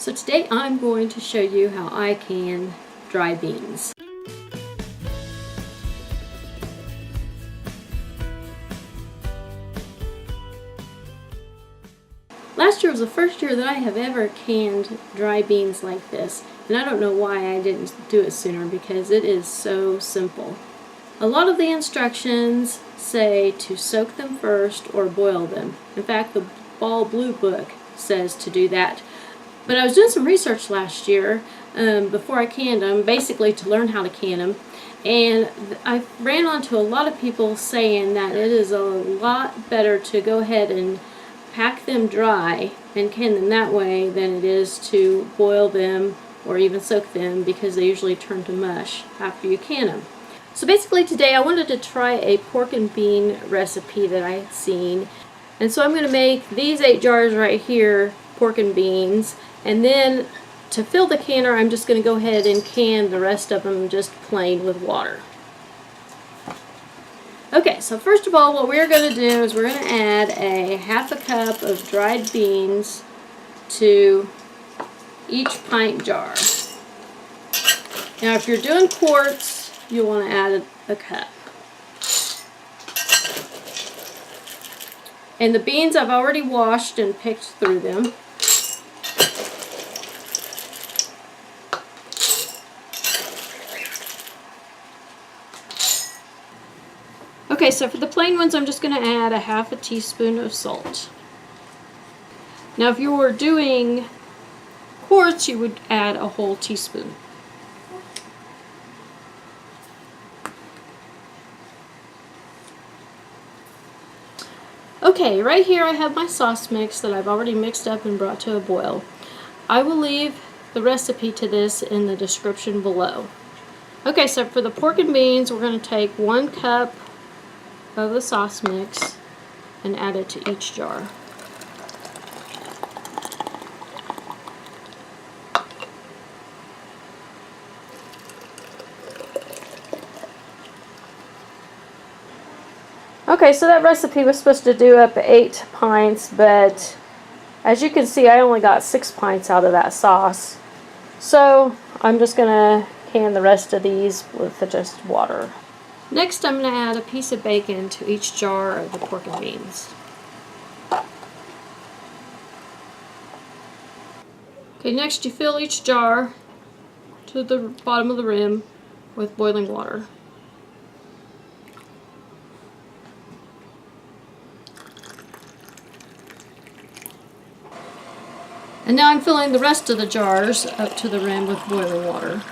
So today I'm going to show you how I can dry beans. Last year was the first year that I have ever canned dry beans like this, and I don't know why I didn't do it sooner because it is so simple. A lot of the instructions say to soak them first or boil them. In fact, the Ball Blue book says to do that. But I was doing some research last year before I canned them, basically to learn how to can them, and I ran onto a lot of people saying that it is a lot better to go ahead and pack them dry and can them that way than it is to boil them or even soak them, because they usually turn to mush after you can them. So basically today I wanted to try a pork and bean recipe that I had seen, and so I'm going to make these 8 jars right here pork and beans, and then to fill the canner I'm just going to go ahead and can the rest of them just plain with water. Okay, so first of all what we're going to do is we're going to add a ½ a cup of dried beans to each pint jar. Now if you're doing quarts, you'll want to add a cup. And the beans I've already washed and picked through them. Okay, so for the plain ones I'm just going to add a ½ a teaspoon of salt. Now if you were doing quarts, you would add a whole teaspoon. Okay, right here I have my sauce mix that I've already mixed up and brought to a boil. I will leave the recipe to this in the description below. Okay, so for the pork and beans we're going to take 1 cup of the sauce mix and add it to each jar. Okay, so that recipe was supposed to do up 8 pints, but as you can see I only got 6 pints out of that sauce. So I'm just going to can the rest of these with just water. Next I'm going to add a piece of bacon to each jar of the pork and beans. Okay, next you fill each jar to the bottom of the rim with boiling water. And now I'm filling the rest of the jars up to the rim with boiling water.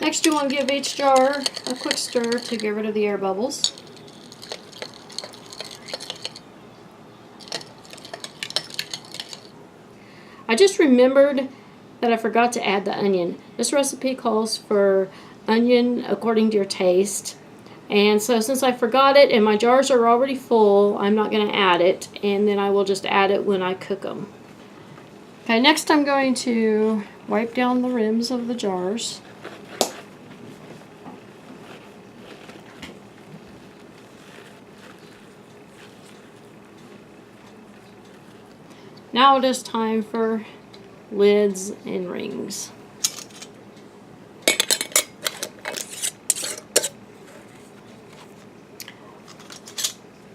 Next you want to give each jar a quick stir to get rid of the air bubbles. I just remembered that I forgot to add the onion. This recipe calls for onion according to your taste, and so since I forgot it and my jars are already full, I'm not going to add it, and then I will just add it when I cook them. Okay, next I'm going to wipe down the rims of the jars. Now it is time for lids and rings.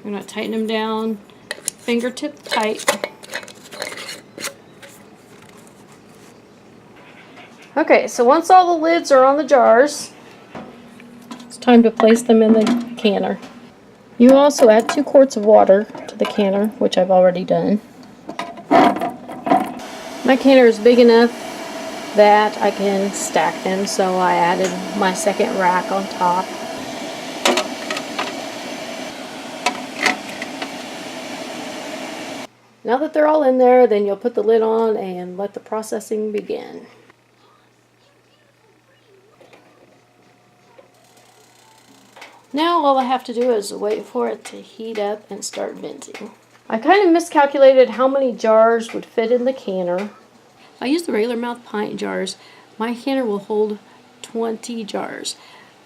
I'm going to tighten them down fingertip tight. Okay, so once all the lids are on the jars, it's time to place them in the canner. You also add 2 quarts of water to the canner, which I've already done. My canner is big enough that I can stack them, so I added my second rack on top. Now that they're all in there, then you'll put the lid on and let the processing begin. Now all I have to do is wait for it to heat up and start venting. I kind of miscalculated how many jars would fit in the canner. If I use the regular mouth pint jars, my canner will hold 20 jars.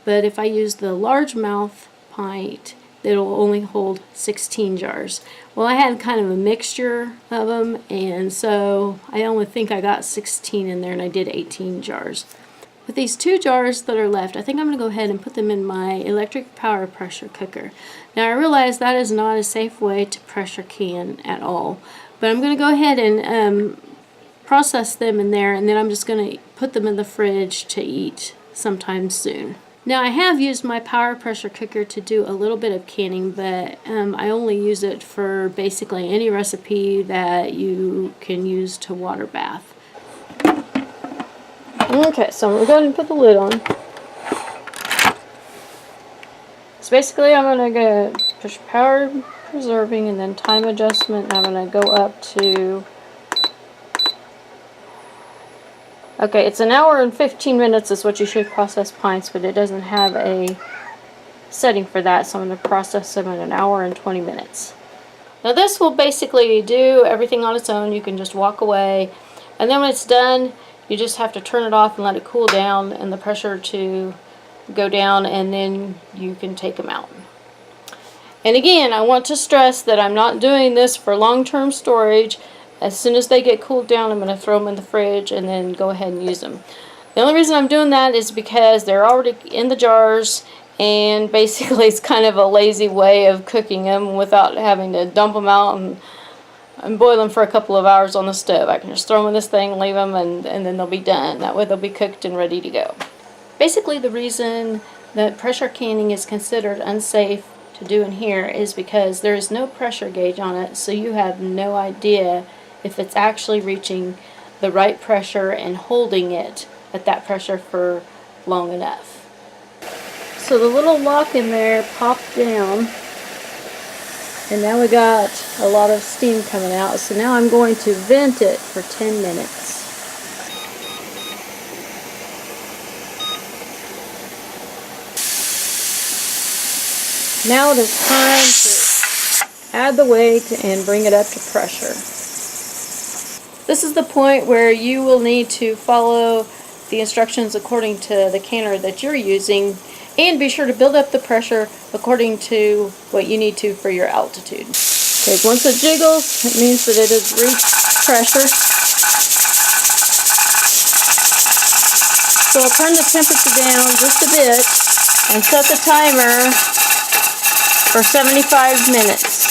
But if I use the largemouth pint, it'll only hold 16 jars. Well, I had kind of a mixture of them, and so I only think I got 16 in there, and I did 18 jars. With these 2 jars that are left, I think I'm going to go ahead and put them in my electric power pressure cooker. Now, I realize that is not a safe way to pressure can at all, but I'm going to go ahead and process them in there, and then I'm just going to put them in the fridge to eat sometime soon. Now, I have used my power pressure cooker to do a little bit of canning, but I only use it for basically any recipe that you can use to water bath. Okay, so I'm going to go ahead and put the lid on. So basically I'm going to go push power preserving and then time adjustment, and I'm going to go up to, okay, it's 1 hour and 15 minutes is what you should process pints, but it doesn't have a setting for that, so I'm going to process them in 1 hour and 20 minutes. Now this will basically do everything on its own. You can just walk away, and then when it's done, you just have to turn it off and let it cool down and the pressure to go down, and then you can take them out. And again, I want to stress that I'm not doing this for long-term storage. As soon as they get cooled down, I'm going to throw them in the fridge and then go ahead and use them. The only reason I'm doing that is because they're already in the jars, and basically it's kind of a lazy way of cooking them without having to dump them out and boil them for a couple of hours on the stove. I can just throw them in this thing, leave them, and then they'll be done. That way they'll be cooked and ready to go. Basically, the reason that pressure canning is considered unsafe to do in here is because there is no pressure gauge on it, so you have no idea if it's actually reaching the right pressure and holding it at that pressure for long enough. So the little lock in there popped down, and now we got a lot of steam coming out. So now I'm going to vent it for 10 minutes. Now it is time to add the weight and bring it up to pressure. This is the point where you will need to follow the instructions according to the canner that you're using, and be sure to build up the pressure according to what you need to for your altitude. Okay, once it jiggles, it means that it has reached pressure. So I'll turn the temperature down just a bit and set the timer for 75 minutes.